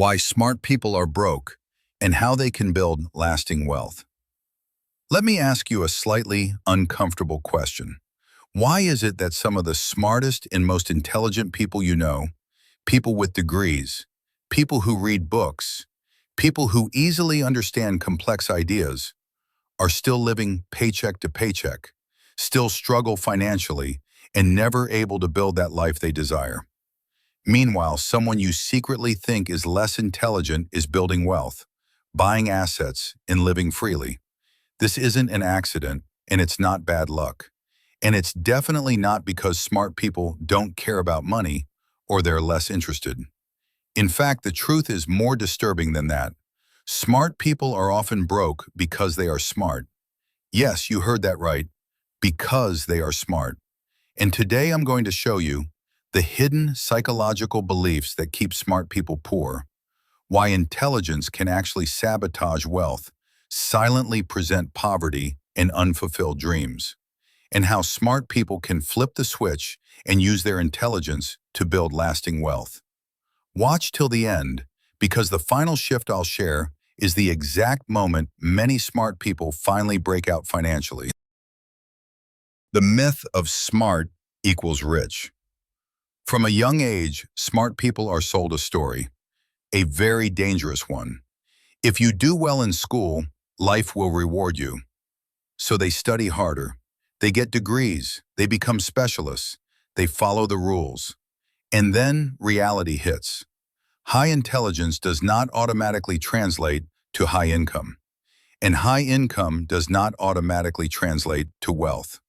why smart people are broke, and how they can build lasting wealth. Let me ask you a slightly uncomfortable question. Why is it that some of the smartest and most intelligent people you know, people with degrees, people who read books, people who easily understand complex ideas, are still living paycheck to paycheck, still struggle financially, and never able to build that life they desire? Meanwhile, someone you secretly think is less intelligent is building wealth, buying assets, and living freely. This isn't an accident, and it's not bad luck. And it's definitely not because smart people don't care about money or they're less interested. In fact, the truth is more disturbing than that. Smart people are often broke because they are smart. Yes, you heard that right, because they are smart. And today I'm going to show you the hidden psychological beliefs that keep smart people poor, why intelligence can actually sabotage wealth, silently present poverty and unfulfilled dreams, and how smart people can flip the switch and use their intelligence to build lasting wealth. Watch till the end, because the final shift I'll share is the exact moment many smart people finally break out financially. The myth of smart equals rich. From a young age, smart people are sold a story, a very dangerous one. If you do well in school, life will reward you. So they study harder. They get degrees. They become specialists. They follow the rules. And then reality hits. High intelligence does not automatically translate to high income. And high income does not automatically translate to wealth.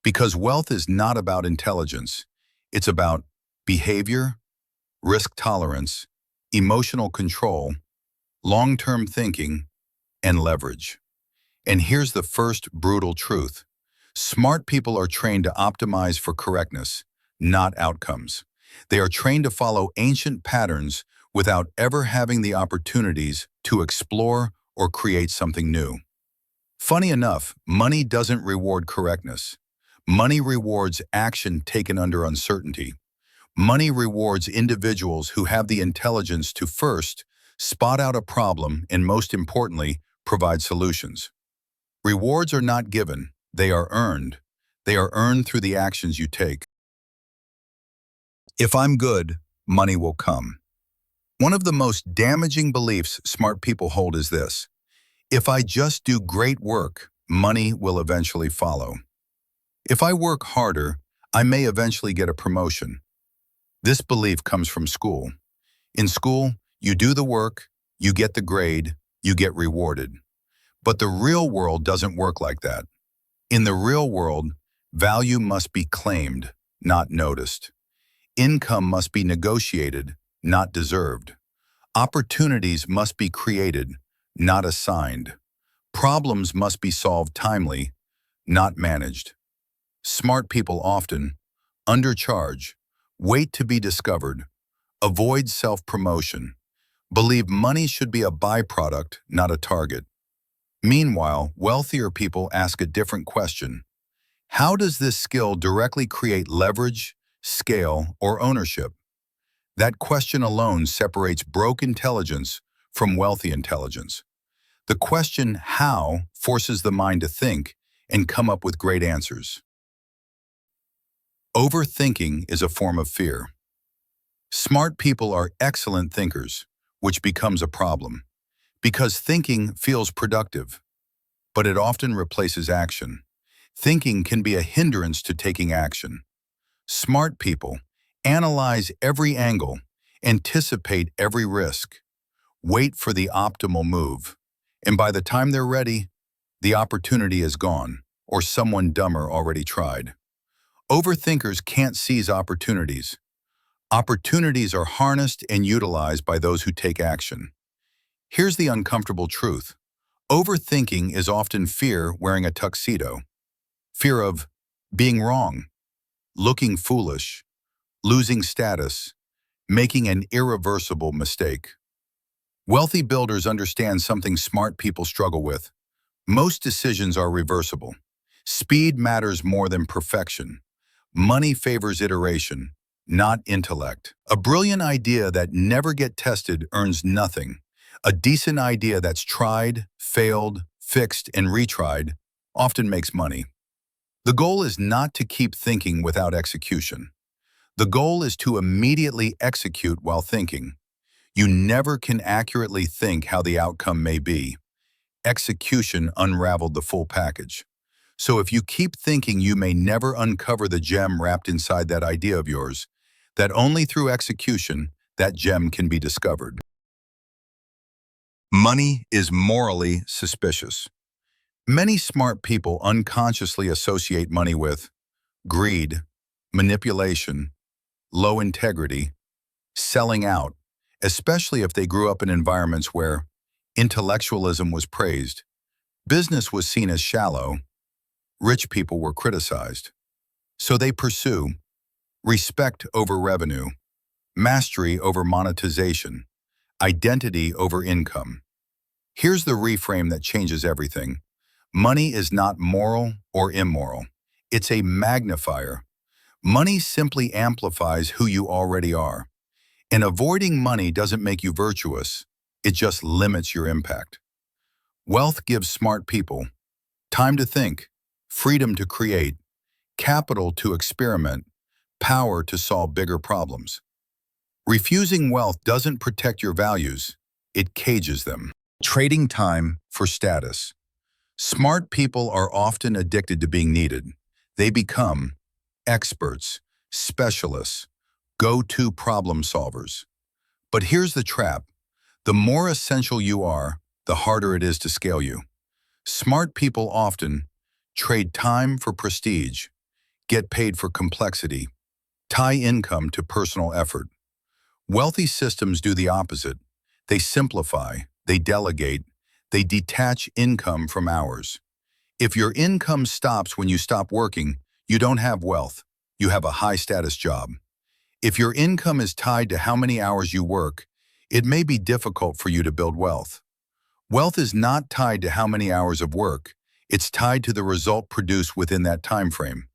Because wealth is not about intelligence. It's about behavior, risk tolerance, emotional control, long-term thinking, and leverage. And here's the first brutal truth. Smart people are trained to optimize for correctness, not outcomes. They are trained to follow ancient patterns without ever having the opportunities to explore or create something new. Funny enough, money doesn't reward correctness. Money rewards action taken under uncertainty. Money rewards individuals who have the intelligence to first spot out a problem and, most importantly, provide solutions. Rewards are not given, they are earned. They are earned through the actions you take. If I'm good, money will come. One of the most damaging beliefs smart people hold is this: if I just do great work, money will eventually follow. If I work harder, I may eventually get a promotion. This belief comes from school. In school, you do the work, you get the grade, you get rewarded. But the real world doesn't work like that. In the real world, value must be claimed, not noticed. Income must be negotiated, not deserved. Opportunities must be created, not assigned. Problems must be solved timely, not managed. Smart people often undercharge, wait to be discovered, avoid self-promotion, believe money should be a byproduct, not a target. Meanwhile, wealthier people ask a different question. How does this skill directly create leverage, scale, or ownership? That question alone separates broke intelligence from wealthy intelligence. The question how forces the mind to think and come up with great answers. Overthinking is a form of fear. Smart people are excellent thinkers, which becomes a problem, because thinking feels productive, but it often replaces action. Thinking can be a hindrance to taking action. Smart people analyze every angle, anticipate every risk, wait for the optimal move, and by the time they're ready, the opportunity is gone, or someone dumber already tried. Overthinkers can't seize opportunities. Opportunities are harnessed and utilized by those who take action. Here's the uncomfortable truth. Overthinking is often fear wearing a tuxedo. Fear of being wrong, looking foolish, losing status, making an irreversible mistake. Wealthy builders understand something smart people struggle with. Most decisions are reversible. Speed matters more than perfection. Money favors iteration. not intellect. A brilliant idea that never gets tested earns nothing. A decent idea that's tried, failed, fixed, and retried often makes money. The goal is not to keep thinking without execution. The goal is to immediately execute while thinking. You never can accurately think how the outcome may be. Execution unraveled the full package. So if you keep thinking you may never uncover the gem wrapped inside that idea of yours, that only through execution that gem can be discovered. Money is morally suspicious. Many smart people unconsciously associate money with greed, manipulation, low integrity, selling out, especially if they grew up in environments where intellectualism was praised, business was seen as shallow, rich people were criticized. So they pursue respect over revenue, mastery over monetization, identity over income. Here's the reframe that changes everything. Money is not moral or immoral. It's a magnifier. Money simply amplifies who you already are. And avoiding money doesn't make you virtuous. It just limits your impact. Wealth gives smart people time to think, freedom to create, capital to experiment, power to solve bigger problems. Refusing wealth doesn't protect your values, it cages them. Trading time for status. Smart people are often addicted to being needed. They become experts, specialists, go-to problem solvers. But here's the trap. The more essential you are, the harder it is to scale you. Smart people often trade time for prestige, get paid for complexity, tie income to personal effort. Wealthy systems do the opposite. They simplify, they delegate, they detach income from hours. If your income stops when you stop working, you don't have wealth. You have a high-status job. If your income is tied to how many hours you work, it may be difficult for you to build wealth. Wealth is not tied to how many hours of work. It's tied to the result produced within that time frame.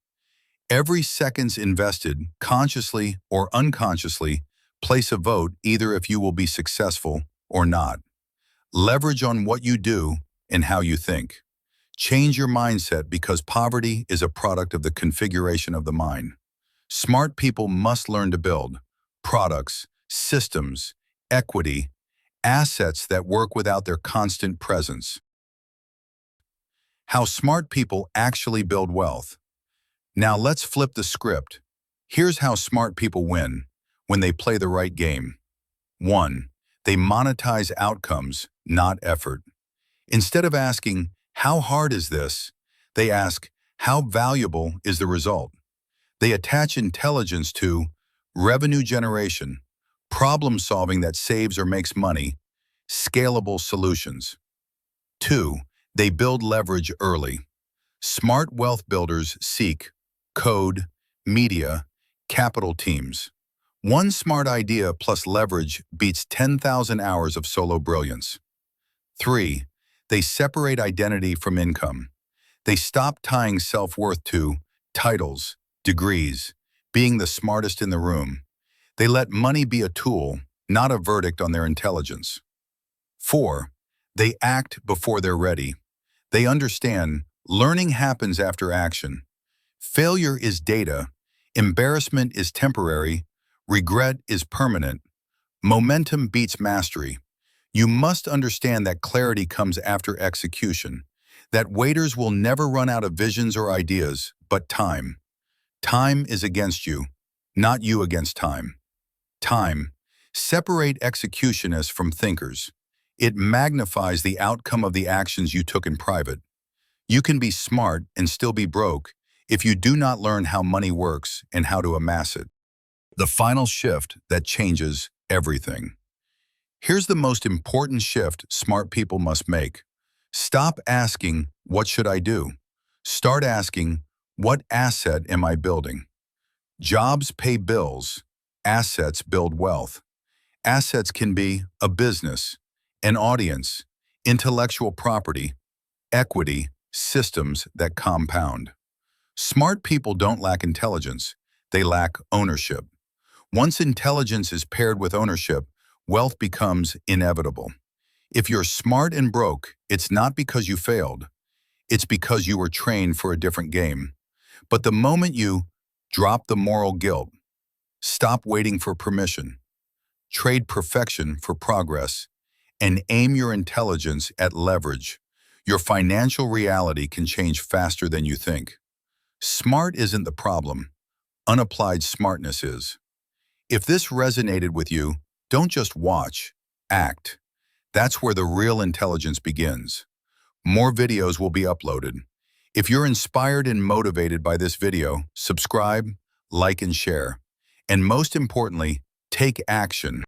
Every second's invested, consciously or unconsciously, place a vote either if you will be successful or not. Leverage on what you do and how you think. Change your mindset because poverty is a product of the configuration of the mind. Smart people must learn to build products, systems, equity, assets that work without their constant presence. How smart people actually build wealth. Now let's flip the script. Here's how smart people win when they play the right game. 1. They monetize outcomes, not effort. Instead of asking, "How hard is this?" they ask, "How valuable is the result?" They attach intelligence to revenue generation, problem solving that saves or makes money, scalable solutions. 2. They build leverage early. Smart wealth builders seek code, media, capital teams. One smart idea plus leverage beats 10,000 hours of solo brilliance. 3. They separate identity from income. They stop tying self-worth to titles, degrees, being the smartest in the room. They let money be a tool, not a verdict on their intelligence. 4. They act before they're ready. They understand learning happens after action. Failure is data. Embarrassment is temporary. Regret is permanent. Momentum beats mastery. You must understand that clarity comes after execution, that waiters will never run out of visions or ideas, but time. Time is against you, not you against time. Time. Separate executionists from thinkers. It magnifies the outcome of the actions you took in private. You can be smart and still be broke if you do not learn how money works and how to amass it. The final shift that changes everything. Here's the most important shift smart people must make. Stop asking, "What should I do?" Start asking, "What asset am I building?" Jobs pay bills. Assets build wealth. Assets can be a business, an audience, intellectual property, equity, systems that compound. Smart people don't lack intelligence. They lack ownership. Once intelligence is paired with ownership, wealth becomes inevitable. If you're smart and broke, it's not because you failed. It's because you were trained for a different game. But the moment you drop the moral guilt, stop waiting for permission, trade perfection for progress, and aim your intelligence at leverage, your financial reality can change faster than you think. Smart isn't the problem. Unapplied smartness is. If this resonated with you, don't just watch, act. That's where the real intelligence begins. More videos will be uploaded. If you're inspired and motivated by this video, subscribe, like, and share. And most importantly, take action.